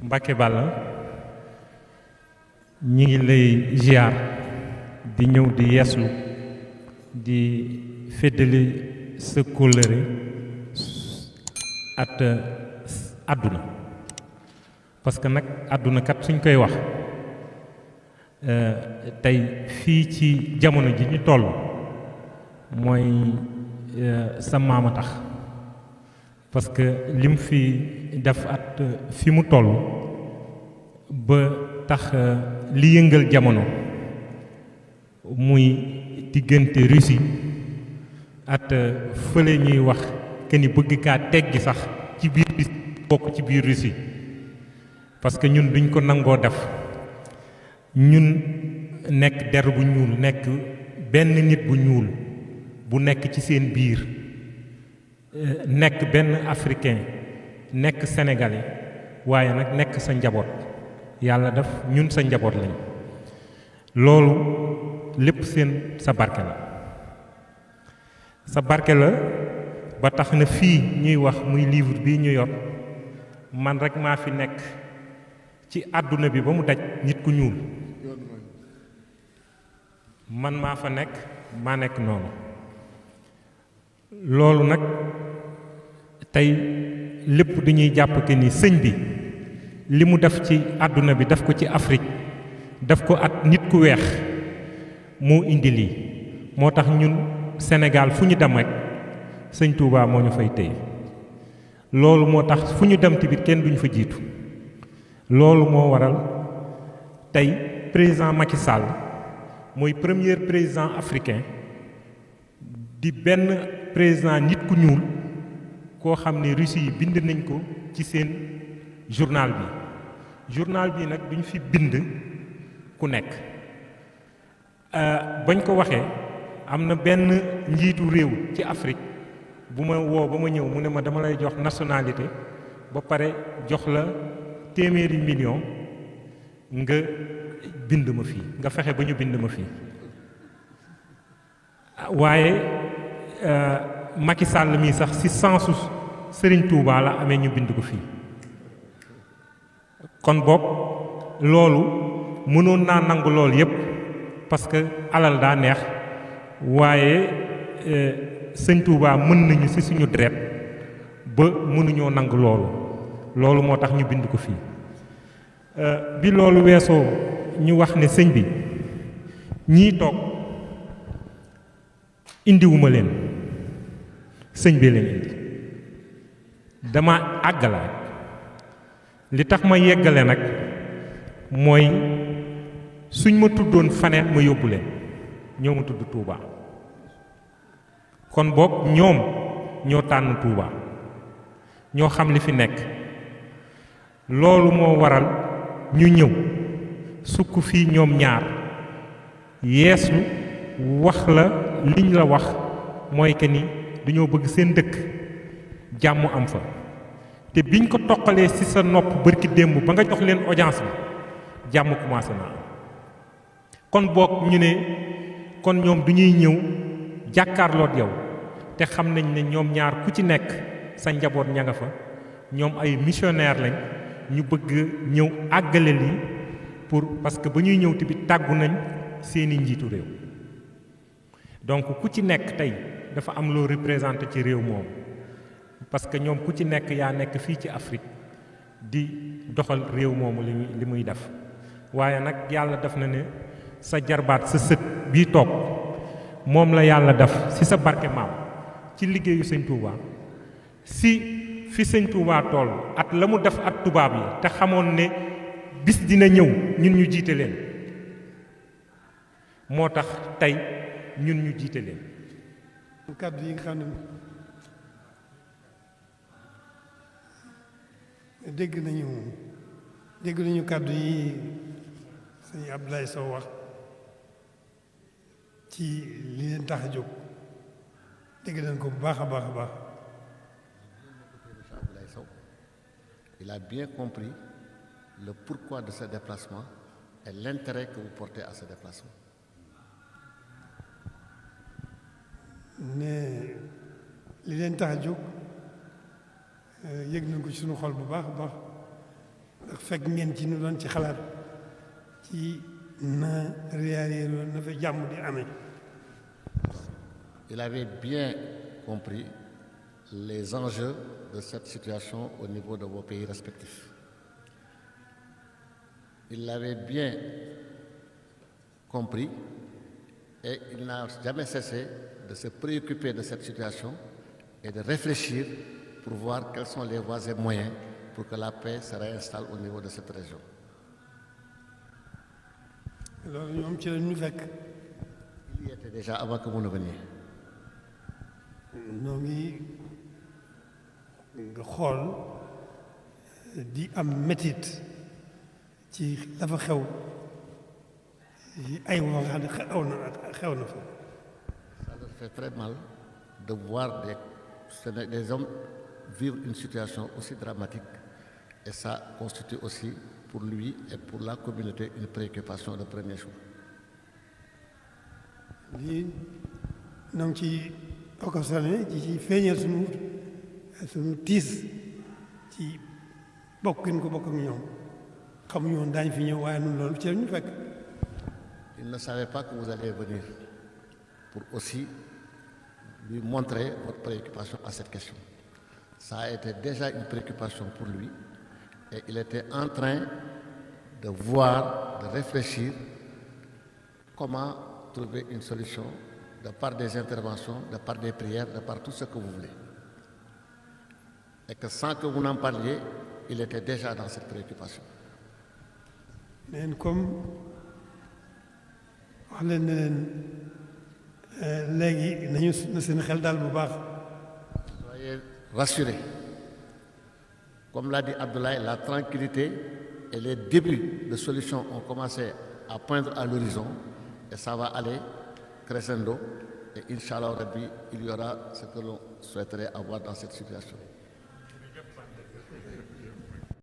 Mbacke Balla ñi ngi lay ziar di ñëw di yeeslu di feddali sa kóllëre at àdduna parce que nag àdduna kat suñ koy wax tey fii ci jamono ji ñu toll mooy sa maama tax parce que lim fi def at fi mu toll ba tax li yëngal jamono muy diggante Russie at fële ñuy wax que ni bëgg kaa teggi sax ci biir bokk ci biir Russie parce que ñun duñ ko nangoo def ñun nekk der bu ñuul nekk benn nit bu ñuul bu nekk ci seen biir nekk benn africain nekk sénégalais waaye nag nekk sa njaboot yàlla def ñun sa njaboot lañ loolu lépp seen sa barke la sa barke la ba tax na fii ñuy wax muy livre bii ñu yor man rek maa fi nekk ci àdduna bi ba mu daj nit ku ñuul man maa fa nekk maa nekk noonu loolu nag tey lépp dañuy jàpp que ni sëñ bi li mu def ci àdduna bi def ko ci Afrique def ko at nit ku weex moo indi lii moo tax ñun Sénégal fu ñu dem rek sëñ Touba moo ñu fay téye loolu moo tax fu ñu dem tamit kenn duñu fa jiitu loolu moo waral tey président Macky Sall mooy premier président africain di benn président nit ku ñuul koo xam ne Russie yi bind nañ ko ci seen journal bi nag duñ fi bind ku nekk bañ ko waxee am na benn njiitu réew ci Afrique bu ma woo ba ma ñëw mu ne ma dama lay jox nationalité ba pare jox la téeméeri million nga bind ma fii nga fexe ba ñu bind ma fii waaye Macky Sall mii sax ci sensu Serigne Touba la amee ñu bind ko fii kon boog loolu mënoon naa nangu loolu yépp parce que alal daa neex waaye Sëñ Touba mën nañu ci suñu deret ba mënuñoo nangu loolu moo tax ñu bind ko fii bi loolu weesoo ñu wax ne sëñ bi ñii toog indiwuma leen sëñ bi leen indi dama àggale rek li tax ma yeggale nag mooy suñ ma tuddoon faneen ma yóbbu leen ñoo ma tudd Touba kon boog ñoom ñoo tànn Touba ñoo xam li fi nekk loolu moo waral ñu ñëw sukk fii ñoom ñaar yeeslu wax la liñ la wax mooy que ni dañoo bëgg seen dëkk jàmm am fa te biñ ko toqalee ci sa nopp bërki démb ba nga jox leen audience bi jàmm commencé naa kon boog ñu ne kon ñoom du ñuy ñëw jàkkaarloot yow te xam nañ ne ñoom ñaar ku ci nekk sa njaboot ña nga fa ñoom ay missionnaire lañ ñu bëgg ñëw àggale lii pour parce que ba ñuy ñëw tamit tàggu nañ seeni njiitu réew donc ku ci nekk tey dafa am loo représenté ci réew moom parce que ñoom ku ci nekk yaa nekk fii ci Afrique di doxal réew moomu li muy def waaye nag yàlla def na ne sa jarbaat sa sët bii toog moom la yàlla def ci sa barke maam ci liggéeyu sëñ Touba si fi sëñ Touba toll at la mu def at tubaab yi te xamoon ne bis dina ñëw ñun ñu jiite leen moo tax tey ñun ñu jiite leen. kàddu yi nga xam ne dégg nañu kàddu yi sëñ Abdoulaye Sow wax ci li leen tax a jóg dégg nañ ko bu baax a baax a baax. Abdoulaye Sow il a bien compris le pourquoi de ce déplacement et l'intérêt que vous portez à ce déplacement. ne li leen tax a jóg yëg nañ ko ci suñu xol bu baax a baax ndax fekk ngeen ci nu doon ci xalaat ci na réaliser loolu na fa jàmm di amee. Il avait bien compris les enjeux de cette situation au niveau de vos pays respectifs. Il l'avait bien compris et il n'a jamais cessé de se préoccuper de cette situation et de réfléchir pour voir quelles sont les voies et moyens pour que la paix se réinstalle au niveau de cette région. loolu ñoom ci la ñu fekk. Il y était déjà avant que vous ne veniez. ñoo ngi nga xool di am métit ci la fa xew ay woo nga xam ne xew na fa. Ça leur fait très mal de voir des hommes vivre une situation aussi dramatique et ça constitue aussi pour lui et pour la communauté une préoccupation de premier choix. lii ñoo ngi ci occasionné ci feeñal suñu tiis ci bokk gën ko bokk ak ñoom xamuñu woon daañu fi ñëw waaye ñun loolu ci la ñu fekk. Il ne savait pas que vous alliez venir pour aussi lui montrer votre préoccupation à cette question. Ça a été déjà une préoccupation pour lui et il était en train de voir, de réfléchir comment trouver une solution de par des interventions, de par des prières, de par tout ce que vous voulez. Et que sans que vous n'en parliez, il était déjà dans cette préoccupation. neen comme wax leen ne leen léegi nañu na seen xel daal bu baax. Soyez rassurés. Comme l'a dit Abdoulaye, la tranquillité et les débuts de solutions ont commencé à poindre à l'horizon et ça va aller crescendo et Inch'Allah Rabbi, il y aura ce que l'on souhaiterait avoir dans cette situation.